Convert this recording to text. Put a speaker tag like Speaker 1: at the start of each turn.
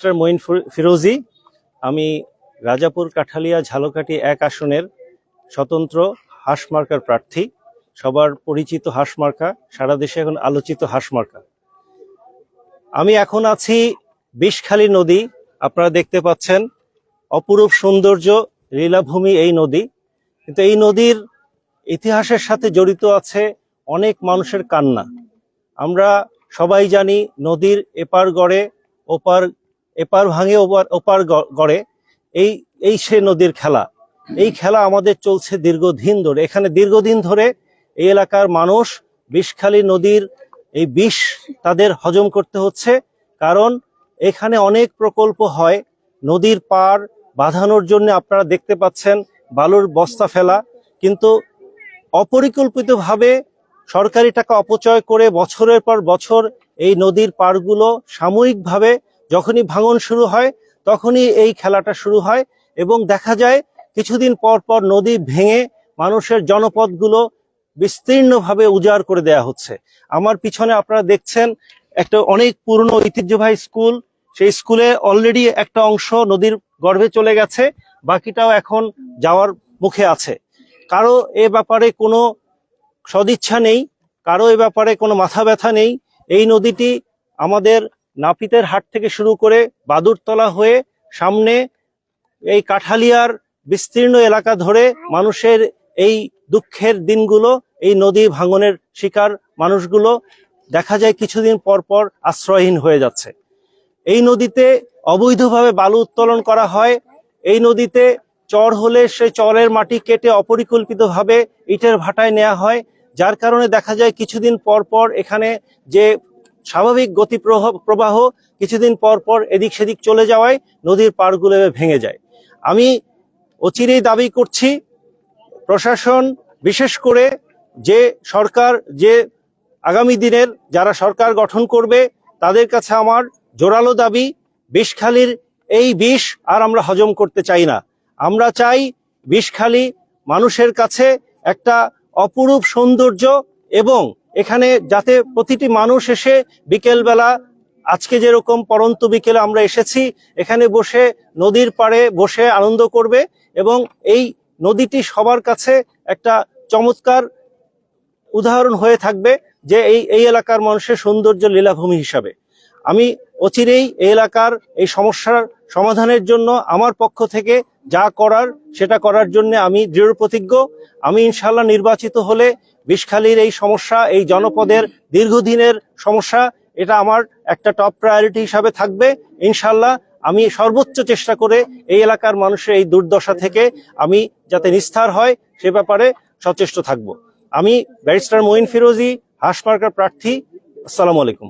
Speaker 1: Barrister Moin ফিরোজী। আমি রাজাপুর কাঠালিয়া ঝালকাঠি 1 আসনের স্বতন্ত্র হাঁসমার্কার প্রার্থী। সবার পরিচিত হাঁসমার্কা, সারা দেশে এখন আলোচিত হাঁসমার্কা। আমি এখন আছি বিষখালী নদী, আপনারা দেখতে পাচ্ছেন অপরূপ সৌন্দর্য লীলাভূমি এই নদী। কিন্তু এই নদীর ইতিহাসের সাথে জড়িত আছে অনেক মানুষের কান্না। আমরা সবাই জানি নদীর এপার গড়ে ওপার, এপার ভাঙে ওপার গড়ে, এই সে নদীর খেলা। এই খেলা আমাদের চলছে দীর্ঘদিন ধরে। এখানে দীর্ঘদিন ধরে এই এলাকার মানুষ বিষখালী নদীর এই বিষ তাদের হজম করতে হচ্ছে, কারণ এখানে অনেক প্রকল্প হয় নদীর পার বাঁধানোর জন্য। আপনারা দেখতে পাচ্ছেন বালুর বস্তা ফেলা, কিন্তু অপরিকল্পিতভাবে সরকারি টাকা অপচয় করে বছরের পর বছর এই নদীর পাড়গুলো সাময়িকভাবে যখনই ভাঙন শুরু হয় তখনই এই খেলাটা শুরু হয়, এবং দেখা যায় কিছুদিন পর পর নদী ভেঙে মানুষের জনপদগুলো বিস্তীর্ণভাবে উজাড় করে দেয়া হচ্ছে। আমার পিছনে আপনারা দেখছেন একটা অনেক পুরনো ঐতিহ্যবাহী স্কুল। সেই স্কুলে অলরেডি একটা অংশ নদীর গর্ভে চলে গেছে, বাকিটাও এখন যাওয়ার মুখে আছে। কারো এ ব্যাপারে কোনো সদিচ্ছা নেই, কারো এ ব্যাপারে কোনো মাথা ব্যথা নেই। এই নদীটি আমাদের নাপিতের হাট থেকে শুরু করে বাদুরতলা হয়ে সামনে এই কাঠালিয়ার বিস্তীর্ণ এলাকা ধরে মানুষের এই দুঃখের দিনগুলো, এই নদী ভাঙনের শিকার মানুষগুলো দেখা যায় কিছুদিন পর পর আশ্রয়হীন হয়ে যাচ্ছে। এই নদীতে অবৈধভাবে বালু উত্তোলন করা হয়। এই নদীতে চর হলে সেই চরের মাটি কেটে অপরিকল্পিতভাবে ইটের ভাটায় নেওয়া হয়, যার কারণে দেখা যায় কিছুদিন পর পর এখানে যে স্বাভাবিক গতি প্রবাহ কিছুদিন পর পর এদিক সেদিক চলে যাওয়ায় নদীর পাড়গুলো ভেঙে যায়। আমি অচিরেই দাবি করছি প্রশাসন, বিশেষ করে যে সরকার, যে আগামী দিনের যারা সরকার গঠন করবে, তাদের কাছে আমার জোরালো দাবি, বিষখালীর এই বিষ আর আমরা হজম করতে চাই না। আমরা চাই বিষখালী মানুষের কাছে একটা অপরূপ সৌন্দর্য, এবং এখানে যাতে প্রতিটি মানুষ এসে বিকেলবেলা, আজকে যেরকম পরন্ত বিকেলে আমরা এসেছি, এখানে বসে নদীর পাড়ে বসে আনন্দ করবে, এবং এই নদীটি সবার কাছে একটা চমৎকার উদাহরণ হয়ে থাকবে যে এই এলাকার মানুষের সৌন্দর্য লীলাভূমি হিসাবে। আমি অচিরেই এই এলাকার এই সমস্যার সমাধানের জন্য আমার পক্ষ থেকে যা করার সেটা করার জন্য আমি দৃঢ় প্রতিজ্ঞ। আমি ইনশাল্লাহ নির্বাচিত হলে বিষখালীর এই সমস্যা, এই জনপদের দীর্ঘদিনের সমস্যা, এটা আমার একটা টপ প্রায়োরিটি হিসাবে থাকবে। ইনশাল্লাহ আমি সর্বোচ্চ চেষ্টা করে এই এলাকার মানুষের এই দুর্দশা থেকে আমি যাতে নিস্তার হয় সে ব্যাপারে সচেষ্ট থাকব। আমি ব্যারিস্টার মঈন ফিরোজী, হাঁসমার্কার প্রার্থী। আসসালামু আলাইকুম।